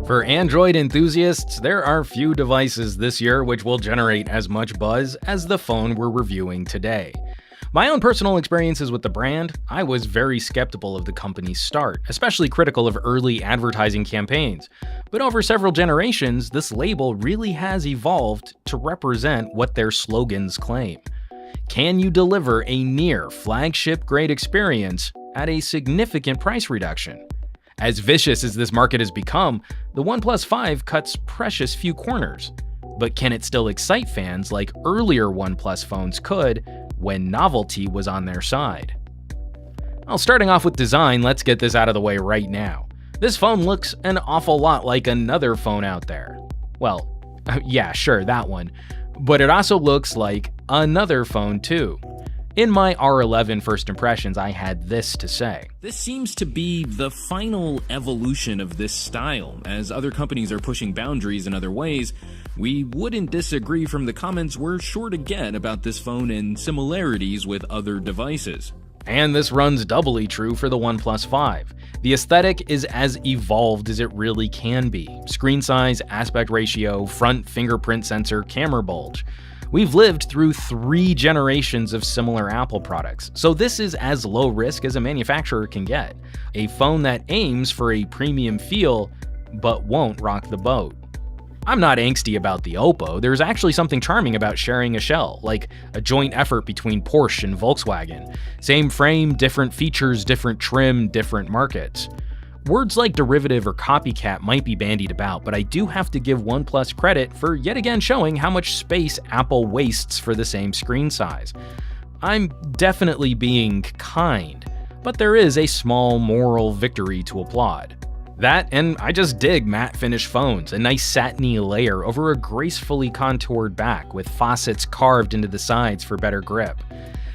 For Android enthusiasts, there are few devices this year which will generate as much buzz as the phone we're reviewing today. My own personal experiences with the brand, I was very skeptical of the company's start, especially critical of early advertising campaigns. But over several generations, this label really has evolved to represent what their slogans claim. Can you deliver a near flagship-grade experience at a significant price reduction? As vicious as this market has become, the OnePlus 5 cuts precious few corners. But can it still excite fans like earlier OnePlus phones could when novelty was on their side? Well, starting off with design, let's get this out of the way right now. This phone looks an awful lot like another phone out there. Well, yeah, sure, that one. But it also looks like another phone too. In my R11 first impressions, I had this to say. This seems to be the final evolution of this style. As other companies are pushing boundaries in other ways, we wouldn't disagree from the comments we're sure to get about this phone and similarities with other devices. And this runs doubly true for the OnePlus 5. The aesthetic is as evolved as it really can be. Screen size, aspect ratio, front fingerprint sensor, camera bulge. We've lived through 3 generations of similar Apple products, so this is as low risk as a manufacturer can get. A phone that aims for a premium feel, but won't rock the boat. I'm not angsty about the Oppo. There's actually something charming about sharing a shell, like a joint effort between Porsche and Volkswagen. Same frame, different features, different trim, different markets. Words like derivative or copycat might be bandied about, but I do have to give OnePlus credit for yet again showing how much space Apple wastes for the same screen size. I'm definitely being kind, but there is a small moral victory to applaud. That, and I just dig matte finish phones, a nice satiny layer over a gracefully contoured back with faucets carved into the sides for better grip.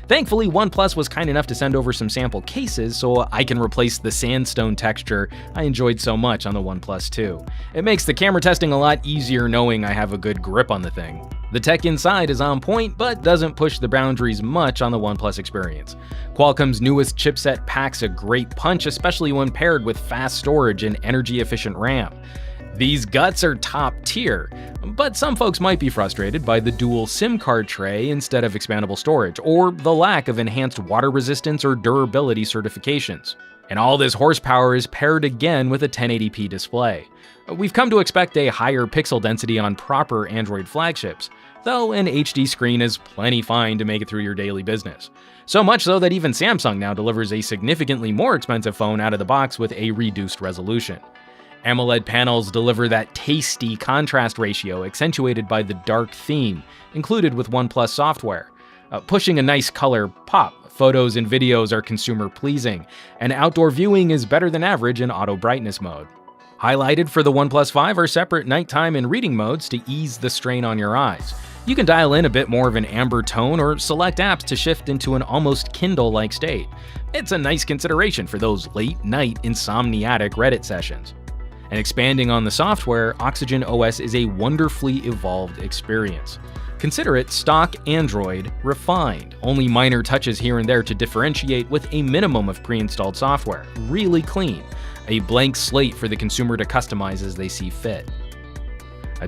Thankfully, OnePlus was kind enough to send over some sample cases so I can replace the sandstone texture I enjoyed so much on the OnePlus 2. It makes the camera testing a lot easier knowing I have a good grip on the thing. The tech inside is on point, but doesn't push the boundaries much on the OnePlus experience. Qualcomm's newest chipset packs a great punch, especially when paired with fast storage and energy-efficient RAM. These guts are top tier, but some folks might be frustrated by the dual SIM card tray instead of expandable storage, or the lack of enhanced water resistance or durability certifications. And all this horsepower is paired again with a 1080p display. We've come to expect a higher pixel density on proper Android flagships, though an HD screen is plenty fine to make it through your daily business. So much so that even Samsung now delivers a significantly more expensive phone out of the box with a reduced resolution. AMOLED panels deliver that tasty contrast ratio accentuated by the dark theme included with OnePlus software, pushing a nice color pop. Photos and videos are consumer pleasing, and outdoor viewing is better than average in auto brightness mode. Highlighted for the OnePlus 5 are separate nighttime and reading modes to ease the strain on your eyes. You can dial in a bit more of an amber tone or select apps to shift into an almost Kindle-like state. It's a nice consideration for those late-night insomniatic Reddit sessions. And expanding on the software, Oxygen OS is a wonderfully evolved experience. Consider it stock Android refined, only minor touches here and there to differentiate with a minimum of pre-installed software. Really clean, a blank slate for the consumer to customize as they see fit.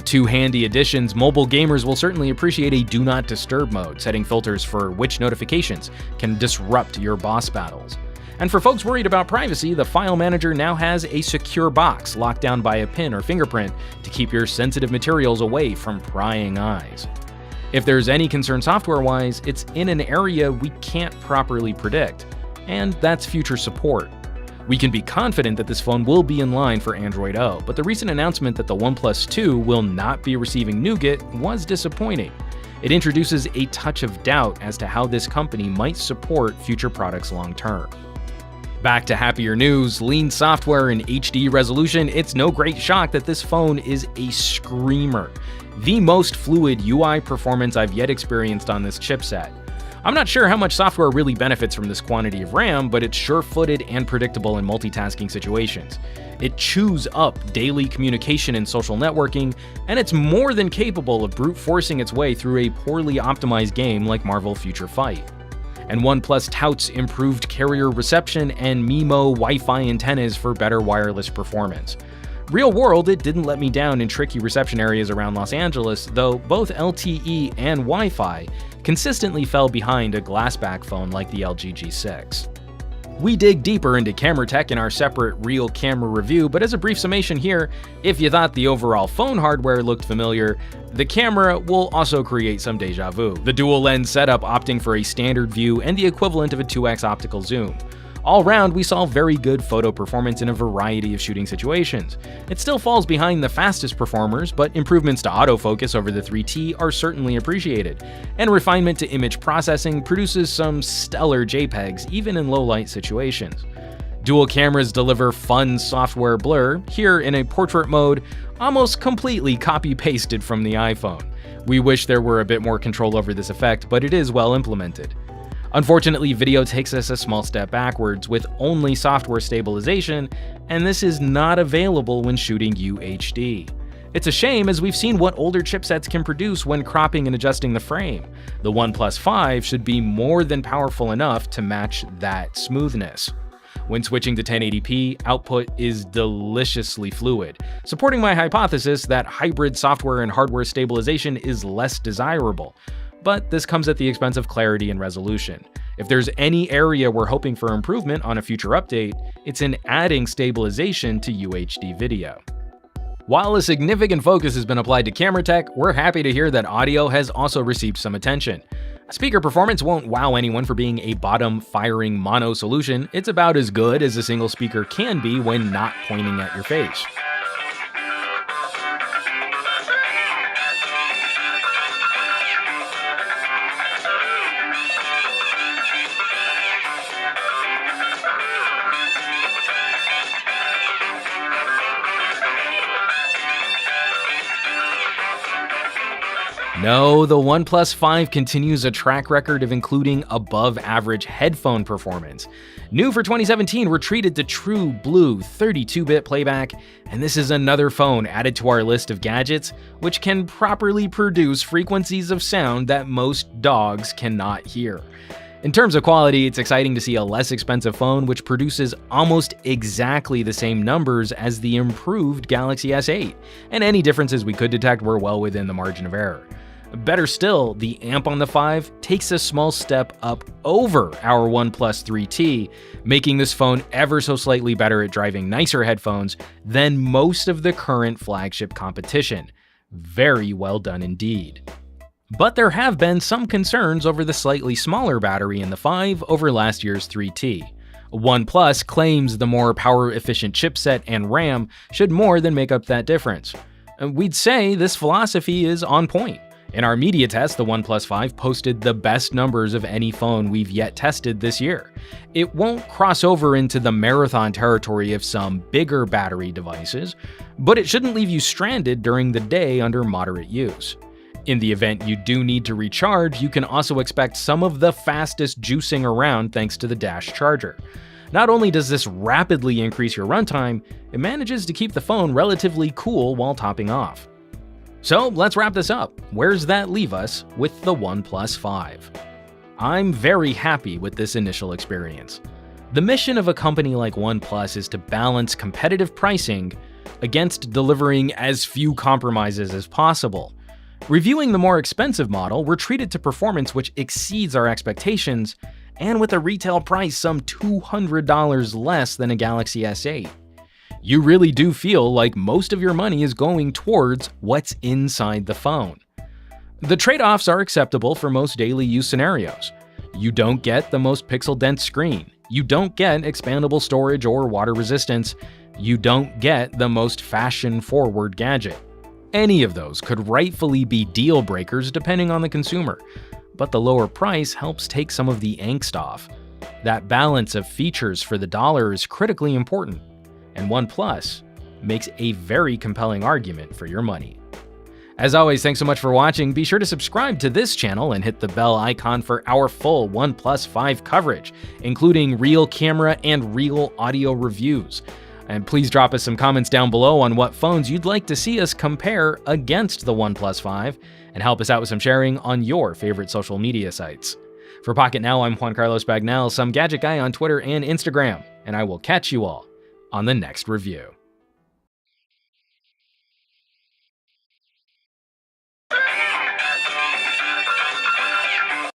2 handy additions, mobile gamers will certainly appreciate a Do Not Disturb mode, setting filters for which notifications can disrupt your boss battles. And for folks worried about privacy, the file manager now has a secure box locked down by a pin or fingerprint to keep your sensitive materials away from prying eyes. If there's any concern software-wise, it's in an area we can't properly predict, and that's future support. We can be confident that this phone will be in line for Android O, but the recent announcement that the OnePlus 2 will not be receiving Nougat was disappointing. It introduces a touch of doubt as to how this company might support future products long-term. Back to happier news, lean software and HD resolution, it's no great shock that this phone is a screamer. The most fluid UI performance I've yet experienced on this chipset. I'm not sure how much software really benefits from this quantity of RAM, but it's sure-footed and predictable in multitasking situations. It chews up daily communication and social networking, and it's more than capable of brute forcing its way through a poorly optimized game like Marvel Future Fight. and OnePlus touts improved carrier reception and MIMO Wi-Fi antennas for better wireless performance. Real world, it didn't let me down in tricky reception areas around Los Angeles, though both LTE and Wi-Fi consistently fell behind a glassback phone like the LG G6. We dig deeper into camera tech in our separate real camera review, but as a brief summation here, if you thought the overall phone hardware looked familiar, the camera will also create some deja vu. The dual lens setup opting for a standard view and the equivalent of a 2x optical zoom. All round, we saw very good photo performance in a variety of shooting situations. It still falls behind the fastest performers, but improvements to autofocus over the 3T are certainly appreciated, and refinement to image processing produces some stellar JPEGs even in low-light situations. Dual cameras deliver fun software blur, here in a portrait mode, almost completely copy-pasted from the iPhone. We wish there were a bit more control over this effect, but it is well implemented. Unfortunately, video takes us a small step backwards with only software stabilization, and this is not available when shooting UHD. It's a shame, as we've seen what older chipsets can produce when cropping and adjusting the frame. The OnePlus 5 should be more than powerful enough to match that smoothness. When switching to 1080p, output is deliciously fluid, supporting my hypothesis that hybrid software and hardware stabilization is less desirable. But this comes at the expense of clarity and resolution. If there's any area we're hoping for improvement on a future update, it's in adding stabilization to UHD video. While a significant focus has been applied to camera tech, we're happy to hear that audio has also received some attention. Speaker performance won't wow anyone for being a bottom-firing mono solution. It's about as good as a single speaker can be when not pointing at your face. No, the OnePlus 5 continues a track record of including above-average headphone performance. New for 2017, we're treated to true blue 32-bit playback, and this is another phone added to our list of gadgets which can properly produce frequencies of sound that most dogs cannot hear. In terms of quality, it's exciting to see a less expensive phone which produces almost exactly the same numbers as the improved Galaxy S8, and any differences we could detect were well within the margin of error. Better still, the amp on the 5 takes a small step up over our OnePlus 3T, making this phone ever so slightly better at driving nicer headphones than most of the current flagship competition. Very well done indeed. But there have been some concerns over the slightly smaller battery in the 5 over last year's 3T. OnePlus claims the more power-efficient chipset and RAM should more than make up that difference. We'd say this philosophy is on point. In our media test, the OnePlus 5 posted the best numbers of any phone we've yet tested this year. It won't cross over into the marathon territory of some bigger battery devices, but it shouldn't leave you stranded during the day under moderate use. In the event you do need to recharge, you can also expect some of the fastest juicing around thanks to the dash charger. Not only does this rapidly increase your runtime, it manages to keep the phone relatively cool while topping off. So let's wrap this up. Where's that leave us with the OnePlus 5? I'm very happy with this initial experience. The mission of a company like OnePlus is to balance competitive pricing against delivering as few compromises as possible. Reviewing the more expensive model, we're treated to performance which exceeds our expectations, and with a retail price some $200 less than a Galaxy S8. You really do feel like most of your money is going towards what's inside the phone. The trade-offs are acceptable for most daily use scenarios. You don't get the most pixel-dense screen. You don't get expandable storage or water resistance. You don't get the most fashion-forward gadget. Any of those could rightfully be deal breakers depending on the consumer, but the lower price helps take some of the angst off. That balance of features for the dollar is critically important, and OnePlus makes a very compelling argument for your money. As always, thanks so much for watching. Be sure to subscribe to this channel and hit the bell icon for our full OnePlus 5 coverage, including real camera and real audio reviews. And please drop us some comments down below on what phones you'd like to see us compare against the OnePlus 5, and help us out with some sharing on your favorite social media sites. For Pocket Now, I'm Juan Carlos Bagnell, some gadget guy on Twitter and Instagram, and I will catch you all on the next review.